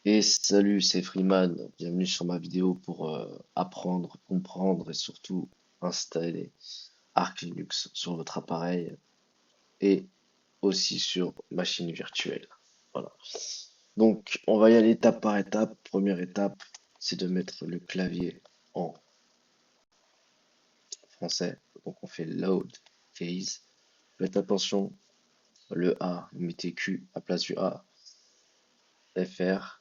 Et salut, c'est Freeman. Bienvenue sur ma vidéo pour apprendre, comprendre et surtout installer Arch Linux sur votre appareil et aussi sur machine virtuelle. Voilà. Donc, on va y aller étape par étape. Première étape, c'est de mettre le clavier en français. Donc, on fait load case. Faites attention, le A, vous mettez Q à place du A, FR.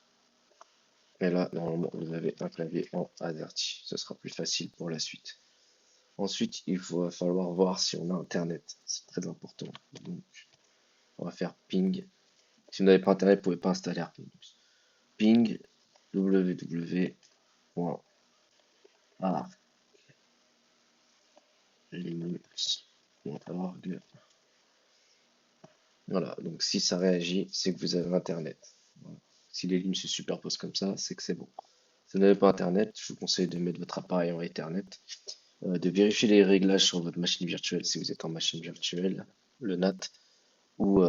Et là, normalement, vous avez un clavier en AZERTY. Ce sera plus facile pour la suite. Ensuite, va falloir voir si on a Internet. C'est très important. Donc, on va faire ping. Si vous n'avez pas Internet, vous ne pouvez pas installer Arch Linux. Ping www.archlinux.org. Voilà, donc si ça réagit, c'est que vous avez Internet. Voilà. Si les lignes se superposent comme ça, c'est que c'est bon. Si vous n'avez pas Internet, je vous conseille de mettre votre appareil en Ethernet, de vérifier les réglages sur votre machine virtuelle si vous êtes en machine virtuelle, le NAT, ou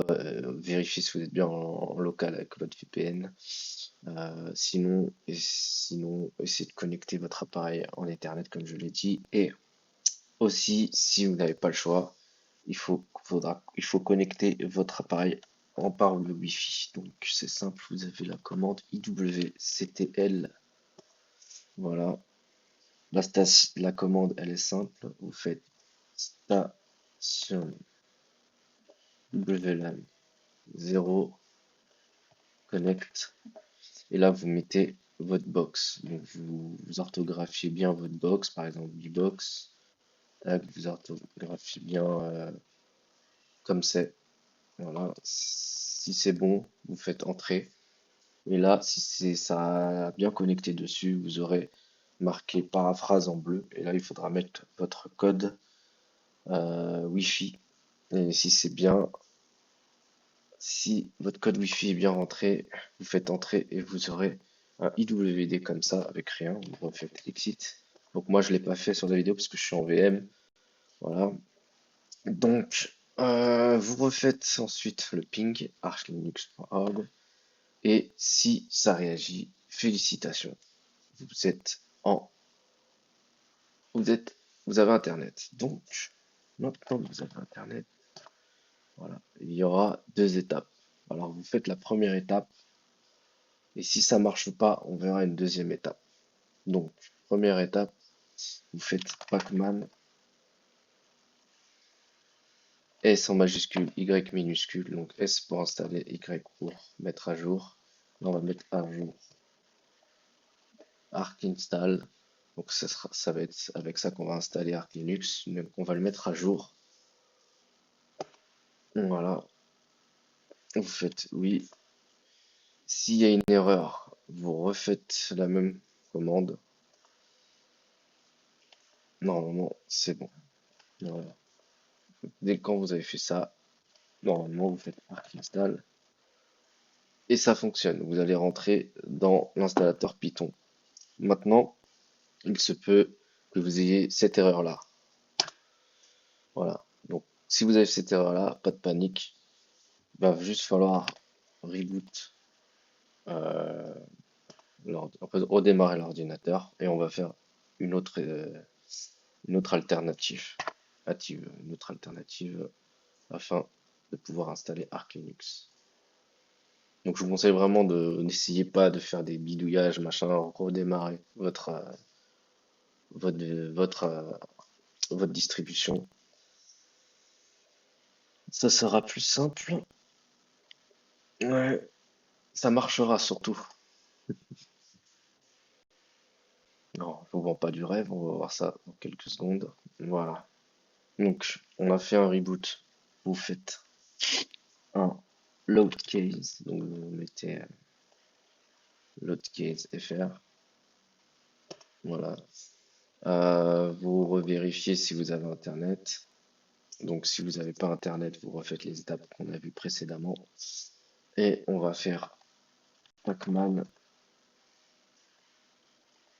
vérifier si vous êtes bien en local avec votre VPN. Sinon, essayez de connecter votre appareil en Ethernet comme je l'ai dit. Et aussi, si vous n'avez pas le choix, il faut connecter votre appareil par le Wi-Fi. Donc c'est simple, vous avez la commande IWCTL. Voilà. La commande, elle est simple. Vous faites station WLAN 0 connect. Et là, vous mettez votre box. Donc, vous orthographiez bien votre box, par exemple bbox. Là, vous orthographiez bien comme c'est. Voilà. Si c'est bon, vous faites entrer. Et là, si ça a bien connecté dessus, vous aurez marqué paraphrase en bleu. Et là, il faudra mettre votre code Wi-Fi. Et si votre code Wi-Fi est bien rentré, vous faites entrer et vous aurez un IWD comme ça avec rien. Vous refaites exit. Donc moi je l'ai pas fait sur la vidéo parce que je suis en VM. Voilà. Donc vous refaites ensuite le ping archlinux.org et si ça réagit, félicitations. Vous êtes en vous êtes vous avez internet. Donc maintenant que vous avez internet, voilà, il y aura deux étapes. Alors vous faites la première étape. Et si ça marche pas, on verra une deuxième étape. Donc, première étape, vous faites pacman S en majuscule, Y minuscule. Donc S pour installer, Y pour mettre à jour. Là, on va mettre à jour Arch install. Donc ça va être avec ça qu'on va installer Arch Linux. Donc on va le mettre à jour. Voilà. Vous faites oui. S'il y a une erreur, vous refaites la même commande. Normalement, c'est bon. Voilà. Dès quand vous avez fait ça, normalement, vous faites Arch install et ça fonctionne. Vous allez rentrer dans l'installateur Python. Maintenant, il se peut que vous ayez cette erreur-là. Voilà. Donc, si vous avez cette erreur-là, pas de panique. Il va juste falloir reboot, euh, redémarrer l'ordinateur et on va faire une autre, euh, une autre alternative, une autre alternative afin de pouvoir installer Arch Linux. Donc je vous conseille vraiment de n'essayez pas de faire des bidouillages, machin, redémarrer votre, votre, euh, votre distribution. Ça sera plus simple. Ouais, ça marchera surtout. Non, je vous vends pas du rêve, on va voir ça dans quelques secondes. Voilà. Donc, on a fait un reboot. Vous faites un load case. Donc, vous mettez load case fr. Voilà. Vous revérifiez si vous avez Internet. Donc, si vous n'avez pas Internet, vous refaites les étapes qu'on a vues précédemment. Et on va faire pacman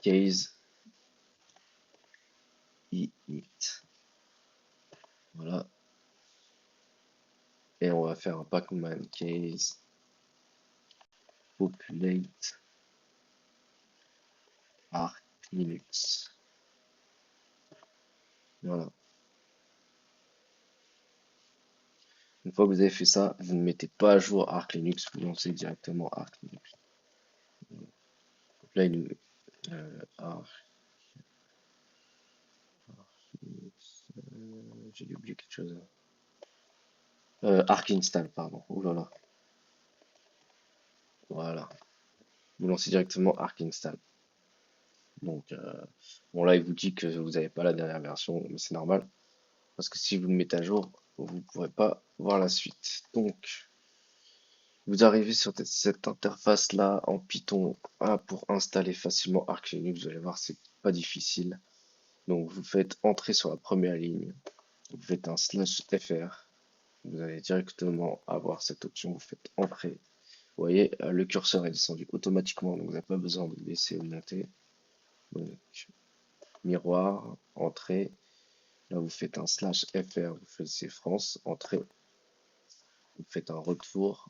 case init. Voilà. Et on va faire un pacman case populate Arch Linux. Voilà. Une fois que vous avez fait ça, vous ne mettez pas à jour Arch Linux, vous lancez directement Arch Linux. Donc là, il nous Arch Linux. J'ai dû oublier quelque chose. Arch install, pardon. Ouh là là. Voilà. Vous lancez directement Arch install. Donc, bon là, il vous dit que vous n'avez pas la dernière version, mais c'est normal. Parce que si vous le mettez à jour, vous ne pourrez pas voir la suite. Donc, vous arrivez sur cette interface-là en Python 1 pour installer facilement Arch Linux. Vous allez voir, c'est pas difficile. Donc, vous faites entrer sur la première ligne. Vous faites un /fr. Vous allez directement avoir cette option. Vous faites entrer. Vous voyez, le curseur est descendu automatiquement. Donc, vous n'avez pas besoin de baisser ou monter. Donc, miroir, entrée. Là, vous faites un /fr. Vous faites France, entrée. Vous faites un retour.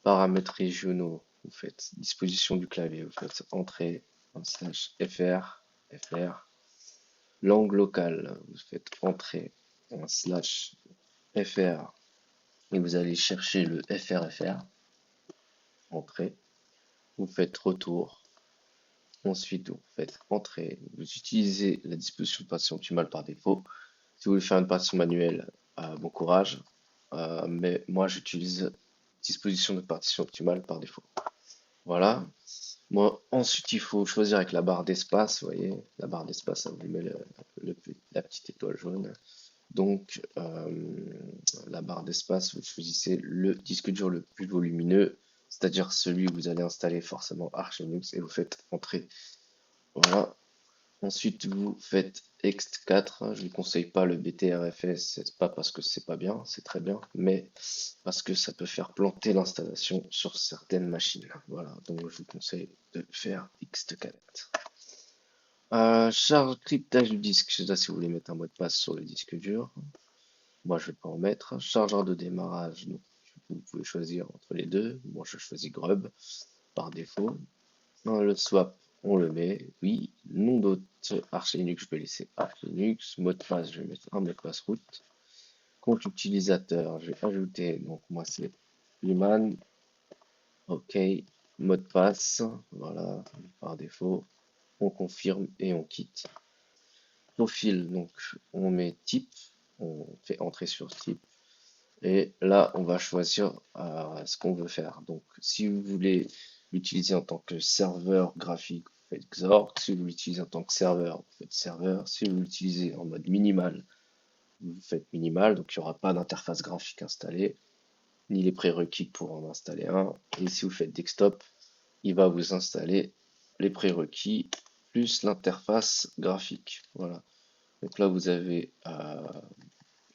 Paramètres régionaux, vous faites disposition du clavier, vous faites entrée, un /fr, fr. Langue locale, vous faites entrée, un /fr, et vous allez chercher le FRFR, entrée. Vous faites retour. Ensuite, vous faites entrée. Vous utilisez la disposition de partition optimale par défaut. Si vous voulez faire une partition manuelle, bon courage. Mais moi, j'utilise disposition de partition optimale par défaut. Voilà. Moi, ensuite, il faut choisir avec la barre d'espace. Vous voyez, la barre d'espace, ça vous met la petite étoile jaune. Donc, la barre d'espace, vous choisissez le disque dur le plus volumineux, c'est-à-dire celui où vous allez installer forcément Arch Linux et vous faites entrer. Voilà. Ensuite, vous faites ext4. Je ne vous conseille pas le btrfs, c'est pas parce que c'est pas bien, c'est très bien, mais parce que ça peut faire planter l'installation sur certaines machines. Voilà, donc je vous conseille de faire ext4. Charge cryptage du disque, je sais pas si vous voulez mettre un mot de passe sur le disque dur. Moi, je ne vais pas en mettre. Chargeur de démarrage, donc vous pouvez choisir entre les deux. Moi, je choisis Grub par défaut. Le swap, on le met, oui. Nom d'hôte, Arch Linux, je vais laisser Arch Linux. Mot de passe, je vais mettre un mot de passe root. Compte utilisateur, je vais ajouter, donc moi c'est Lyman. OK, mot de passe, voilà, par défaut. On confirme et on quitte. Profil, donc on met type, on fait entrer sur type. Et là, on va choisir ce qu'on veut faire. Donc, si vous voulez l'utiliser en tant que serveur graphique, vous faites Xorg. Si vous l'utilisez en tant que serveur, vous faites serveur. Si vous l'utilisez en mode minimal, vous faites minimal. Donc, il n'y aura pas d'interface graphique installée, ni les prérequis pour en installer un. Et si vous faites desktop, il va vous installer les prérequis plus l'interface graphique. Voilà. Donc là, vous avez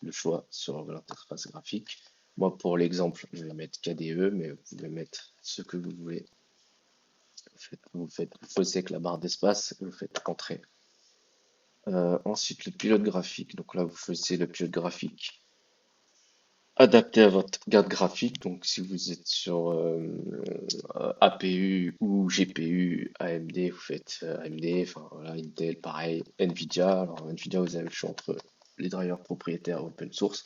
le choix sur l'interface graphique. Moi, pour l'exemple, je vais mettre KDE, mais vous pouvez mettre ce que vous voulez. Vous choisissez avec la barre d'espace et vous faites entrer. Ensuite, le pilote graphique. Donc là, vous choisissez le pilote graphique adapté à votre carte graphique. Donc, si vous êtes sur APU ou GPU AMD, vous faites AMD. Enfin, voilà, Intel, pareil. Nvidia. Alors, Nvidia, vous avez le choix entre les drivers propriétaires open source,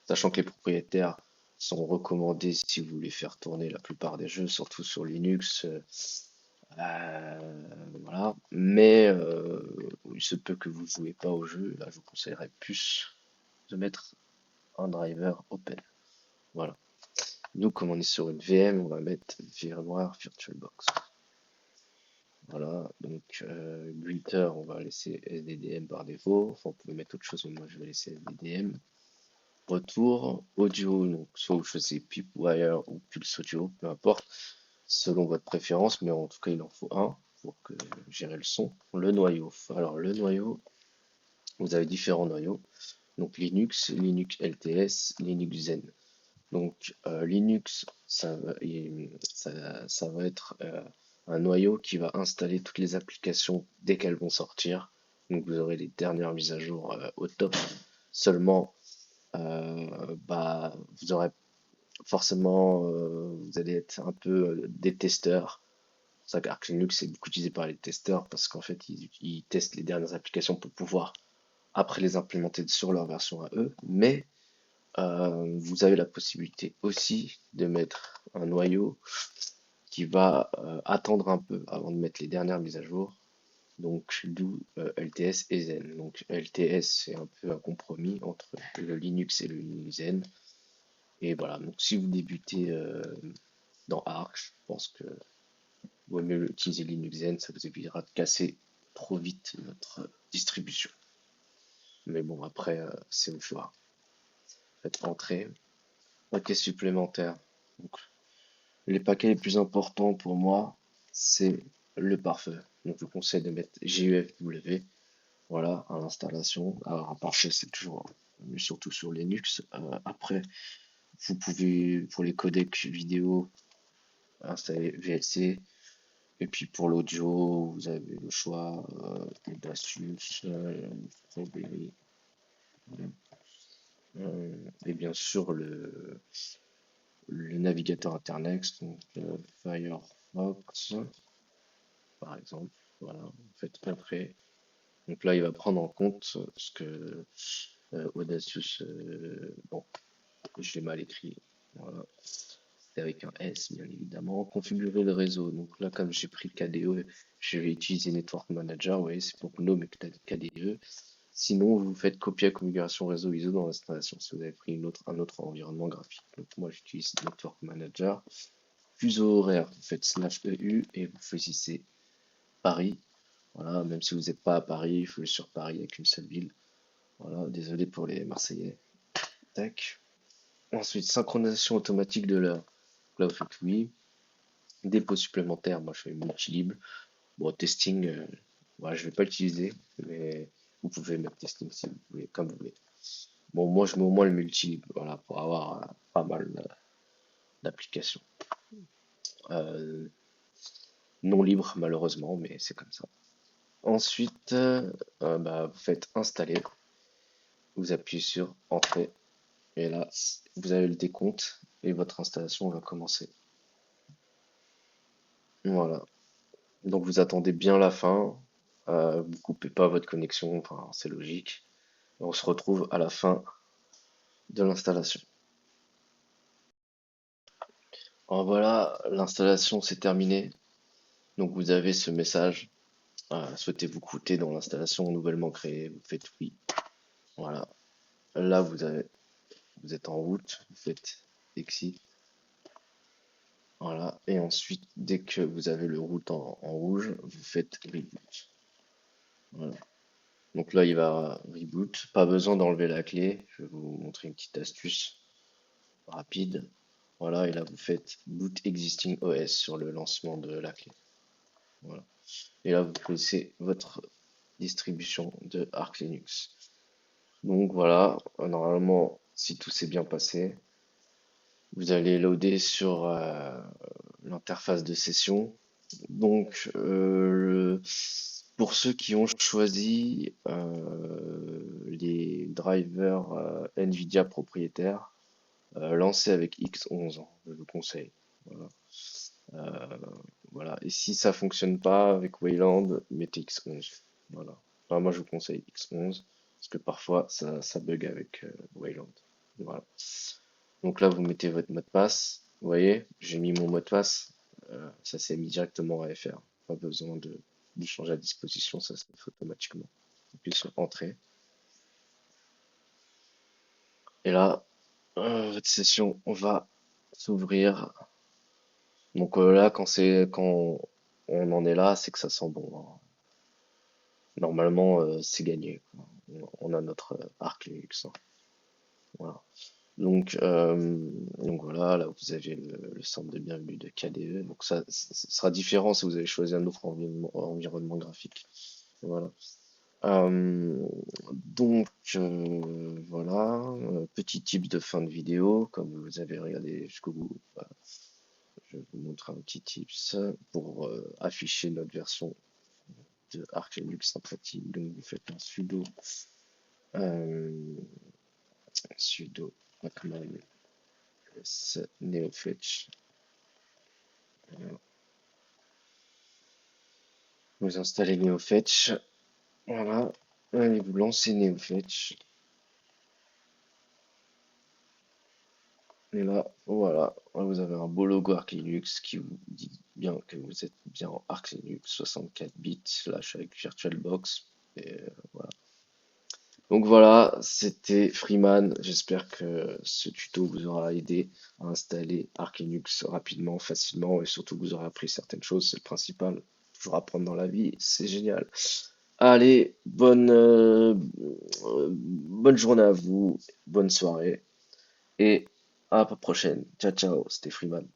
sachant que les propriétaires sont recommandés si vous voulez faire tourner la plupart des jeux, surtout sur Linux. Voilà. Mais il se peut que vous ne jouez pas au jeu. Là, je vous conseillerais plus de mettre un driver open. Voilà. Nous, comme on est sur une VM, on va mettre VMware VirtualBox. Voilà, donc Greeter, on va laisser SDDM par défaut. Enfin, vous pouvez mettre autre chose, mais moi je vais laisser SDDM. Retour, audio, donc soit vous choisissez Pipwire ou Pulse Audio, peu importe, selon votre préférence, mais en tout cas il en faut un pour gérer le son. Le noyau, alors le noyau, vous avez différents noyaux, donc Linux, Linux LTS, Linux Zen. Donc Linux, ça va être un noyau qui va installer toutes les applications dès qu'elles vont sortir. Donc vous aurez les dernières mises à jour au top. Seulement, vous aurez forcément, vous allez être un peu des testeurs ça qu'Arch Linux est beaucoup utilisé par les testeurs parce qu'en fait, ils testent les dernières applications pour pouvoir après les implémenter sur leur version à eux. Mais vous avez la possibilité aussi de mettre un noyau qui va attendre un peu avant de mettre les dernières mises à jour. Donc, d'où LTS et Zen. Donc, LTS, c'est un peu un compromis entre le Linux et le Zen. Et voilà, donc si vous débutez dans Arch, je pense que vaut mieux utiliser Linux Zen, ça vous évitera de casser trop vite votre distribution. Mais bon, après, c'est au choix. Faites entrer. Paquet supplémentaire. Donc, les paquets les plus importants pour moi, c'est le pare-feu. Donc, je vous conseille de mettre GUFW, voilà, à l'installation. Alors, un pare-feu, c'est toujours mieux, surtout sur Linux. Après, vous pouvez, pour les codecs vidéo, installer VLC. Et puis pour l'audio, vous avez le choix d'Asus, Strawberry, et bien sûr le navigateur Internet, donc Firefox, par exemple. Voilà, vous faites entrer. Donc là, il va prendre en compte ce que Audacious, bon, je l'ai mal écrit. Voilà. C'est avec un S, bien évidemment. Configurer le réseau. Donc là, comme j'ai pris le KDE, je vais utiliser Network Manager. Vous voyez, c'est pour GNOME et KDE. Sinon, vous faites copier configuration réseau ISO dans l'installation si vous avez pris un autre environnement graphique. Donc moi, j'utilise Network Manager. Fuseau horaire, vous faites /EU et vous choisissez Paris. Voilà, même si vous n'êtes pas à Paris, il faut aller sur Paris avec une seule ville. Voilà, désolé pour les Marseillais. Tac. Ensuite, synchronisation automatique de l'heure. Là, vous faites oui. Dépôt supplémentaire, moi je fais multilibre. Bon, testing, voilà, je vais pas l'utiliser, mais vous pouvez mettre testing si vous voulez, comme vous voulez. Bon, moi je mets au moins le multilibre, voilà, pour avoir pas mal d'applications. Euh, non libre malheureusement, mais c'est comme ça. Ensuite, bah, vous faites installer, vous appuyez sur entrée, et là vous avez le décompte et votre installation va commencer. Voilà. Donc vous attendez bien la fin, vous coupez pas votre connexion, enfin c'est logique. Et on se retrouve à la fin de l'installation. Alors voilà, l'installation c'est terminé. Donc vous avez ce message. Souhaitez-vous coûter dans l'installation nouvellement créée? Vous faites oui. Voilà. Là vous êtes en route, vous faites exit. Voilà. Et ensuite, dès que vous avez le route en rouge, vous faites reboot. Voilà. Donc là, il va reboot. Pas besoin d'enlever la clé. Je vais vous montrer une petite astuce rapide. Voilà, et là, vous faites boot existing OS sur le lancement de la clé. Voilà. Et là, vous choisissez votre distribution de Arch Linux. Donc voilà, normalement, si tout s'est bien passé, vous allez loader sur l'interface de session. Donc, pour ceux qui ont choisi les drivers NVIDIA propriétaires, lancez avec X11, je vous conseille. Voilà. Euh, voilà. Et si ça fonctionne pas avec Wayland, mettez X11. Voilà. Enfin, moi, je vous conseille X11 parce que parfois ça bug avec Wayland. Voilà. Donc là, vous mettez votre mot de passe. Vous voyez, j'ai mis mon mot de passe. Ça s'est mis directement à FR. Pas besoin de changer à disposition, ça se fait automatiquement. Appuyez sur Entrée. Et là, votre session va s'ouvrir. Donc là, quand on en est là, c'est que ça sent bon, hein. Normalement, c'est gagné, quoi. On a notre arc Linux, hein. Voilà. Donc voilà, là vous avez le centre de bienvenue de KDE. Donc ça sera différent si vous avez choisi un autre environnement graphique. Voilà. Euh, voilà, petit tips de fin de vidéo, comme vous avez regardé jusqu'au bout, bah, je vais vous montrer un petit tips pour afficher notre version de Arch Linux sympathique. Donc vous faites un euh, sudo pacman neofetch. Voilà. Vous installez NeoFetch. Voilà. Allez, vous lancez NeoFetch. Et là, voilà. Là, vous avez un beau logo Arch Linux qui vous dit bien que vous êtes bien en Arch Linux 64 bits slash avec VirtualBox. Et voilà. Donc voilà, c'était Freeman. J'espère que ce tuto vous aura aidé à installer Arch Linux rapidement, facilement et surtout que vous aurez appris certaines choses. C'est le principal. Toujours apprendre dans la vie, c'est génial. Allez, bonne journée à vous, bonne soirée et à la prochaine. Ciao, ciao, c'était Freeman.